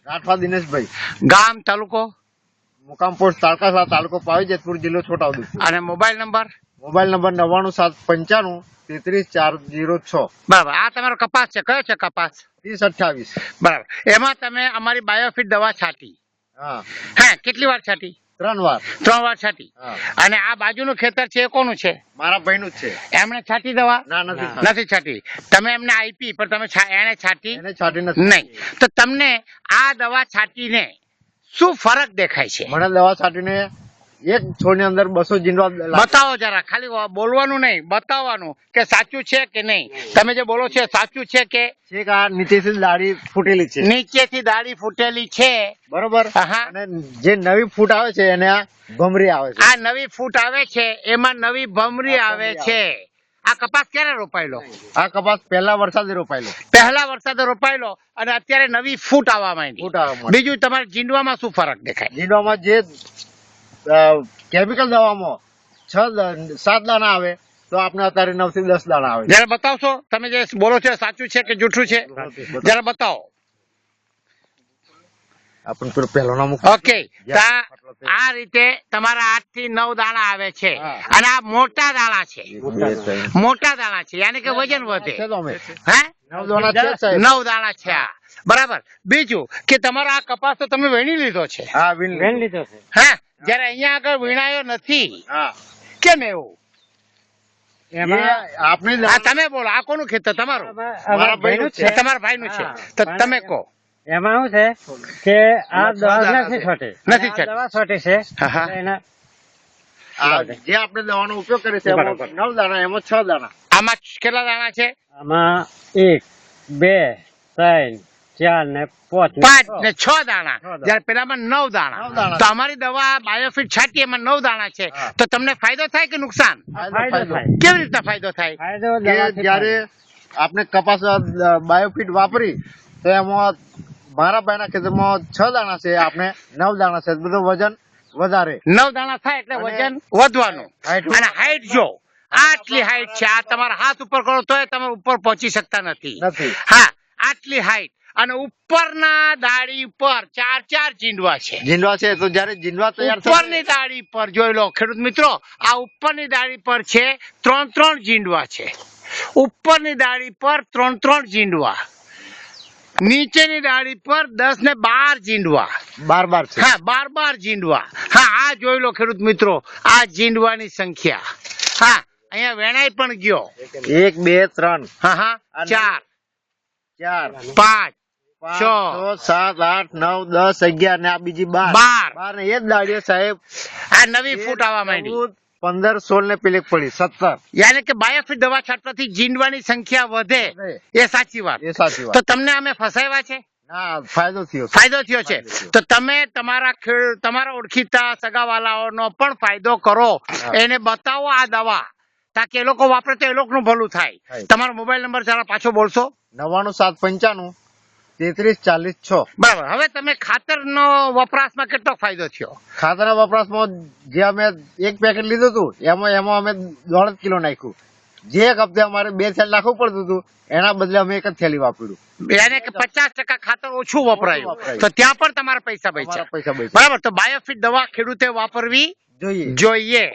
રાઠવા દિનેશભાઈ, ગામ તાલુકો મુકામ પોસ્ટ તારકાસરા, તાલુકો પાવી, જેતપુર, જિલ્લો છોટાઉદેપુર. અને મોબાઈલ નંબર? Mobile number 9975533406. બરાબર. આ તમારો કપાસ છે, કયો છે કપાસ? 3028. બરાબર. એમાં તમે અમારી બાયોફિટ દવા છાંટી? હા, હા. કેટલી વાર છાંટી? 3 વાર. 3 વાર છાંટી. હા. અને આ બાજુનું ખેતર છે એ કોનું છે? મારા ભાઈનું જ છે. એમણે છાંટી દવા? ના, નથી. નથી છાંટી. તમે એમને આપી પણ તમે એને છાંટી એને છાંટી નથી. નહીં. તો તમને આ દવા છાંટીને શું ફરક દેખાય છે? મને દવા છાંટીને એક છોડની અંદર 200 જીંડવા બતાવો જરા, ખાલી બોલવાનું નહીં, બતાવવાનું કે સાચું છે કે નહીં. તમે જે બોલો છો સાચું છે કે? છે કે આ નીચેથી દાઢી ફૂટેલી છે. નીચેથી દાઢી ફૂટેલી છે, બરોબર. હા. અને જે નવી ફૂટ આવે છે એને આ ભમરી આવે છે. આ નવી ફૂટ આવે છે એમાં નવી ભમરી આવે છે. આ કપાસ ક્યારે રોપાયેલો? આ કપાસ પહેલા વરસાદે રોપાયેલો. પહેલા વરસાદે રોપાયેલો અને અત્યારે નવી ફૂટ આવવા માંડી. ફૂટ આવવા માંડી. બીજું તમારે જીંડવામાં શું ફરક દેખાય? જીંડવામાં જે કેમિકલ દવામાં 6-7 દાણા આવે તો આપણે અત્યારે 9 થી 10 દાણા આવે. જરા બતાવશો તમે જે બોલો છો સાચું છે કે જૂઠું છે? જરા બતાવો. આપણે પેલો પહેલો નામ ઓકે. આ રીતે તમારા 8 થી 9 દાણા આવે છે. અને આ મોટા દાણા છે, મોટા દાણા છે, યાની કે વજન વધે. હે? 9 દાણા છે સાહેબ. 9 દાણા છે આ. બરાબર. બીજું કે તમારો આ કપાસ તો તમે વીણી લીધો છે? હા, વીણી લીધો છે. હા. જયારે અહીંયા આગળ વીણાયો નથી, હા. કેમ એવું? આપણે તમે બોલો, આ કોનું ખેતર? તમારું? મારા ભાઈનું છે. તમારા ભાઈનું છે. તો તમે કહો. એમાં શું છે કે આ દવા નથી છોટી, નથી છોટી. દવા છોટી છે. હા. એના જે આપણે દવાનો ઉપયોગ કરીએ છીએ એમાં 9 દાણા, એમાં 6 દાણા. આમાં કેટલા દાણા છે? આમાં 1 2 3 4 ને 5 5 ને 6 દાણા. જયારે પેલામાં 9 દાણા. તો અમારી દવા બાયોફિટ છાંટી એમાં 9 દાણા છે. તો તમને ફાયદો થાય કે નુકસાન? ફાયદો થાય. કેવી રીતના ફાયદો થાય? ફાયદો કે દવાથી જ્યારે આપણે કપાસ બાયોફિટ વાપરી તો એમાં મારા ભાઈના ખેતરમાં 6 દાણા છે, આપણે 9 દાણા છે. બધું વજન વધારે. 9 દાણા થાય એટલે વજન વધવાનું. અને હાઈટ જો આટલી હાઈટ છે, આ તમારા હાથ ઉપર કરો તોય તમે ઉપર પહોંચી શકતા નથી. હા, આટલી હાઈટ. અને ઉપરના દાડી પર 4 જીંડવા છે. જીંડવા છે. તો જ્યારે જીંડવા તૈયાર ઉપરની દાડી પર જોઈ લો ખેડૂત મિત્રો, આ ઉપરની દાડી પર છે 3 જીંડવા છે. ઉપરની દાડી પર 3 જીંડવા, નીચેની દાડી પર 10 ને 12 જીંડવા. 12 છે. હા, 12 જીંડવા. હા, આ જોઈ લો ખેડૂત મિત્રો, આ જીંડવાની સંખ્યા. હા, અહીંયા વેણાઈ પણ ગયો. 1 2 3 હા હા 4 4 5 6 7 8 9 10 11 ને આ બીજી 12 12 ને એ જ દાડીઓ સાહેબ. આ નવી ફૂટ આવવા માંડી. 15 16 ને પેલી પડી 17. યાની કે બાયોફિટ દવા છાંટવાથી જીંડવાની સંખ્યા વધે. એ સાચી વાત. એ સાચી વાત. તો તમને અમે ફસાવ્યા છે? ના, ફાયદો થયો. ફાયદો થયો છે. તો તમે તમારા ઓળખીતા સગાવાલાઓનો પણ ફાયદો કરો, એને બતાવો આ દવા, તાકે એ લોકો વાપરે તો એ લોકોનું ભલું થાય. તમારો મોબાઈલ નંબર જરા પાછો બોલશો? 99795 33 46 6. બરાબર. હવે તમે ખાતરનો વપરાશમાં કેટલો ફાયદો થયો? ખાતરના વપરાશમાં જે અમે 1 પેકેટ લીધું હતું એમાં અમે 1.5 કિલો નાખ્યું. જે એક હપ્તે અમારે 2 થેલી નાખવું પડતું હતું એના બદલે અમે 1 જ થેલી વાપર્યું. એટલે કે 50% ખાતર ઓછું વપરાયું. તો ત્યાં પણ તમારા પૈસા બચ્યા. પૈસા બચ્યા. બરાબર. તો બાયોફિટ દવા ખેડૂતે વાપરવી જોઈએ.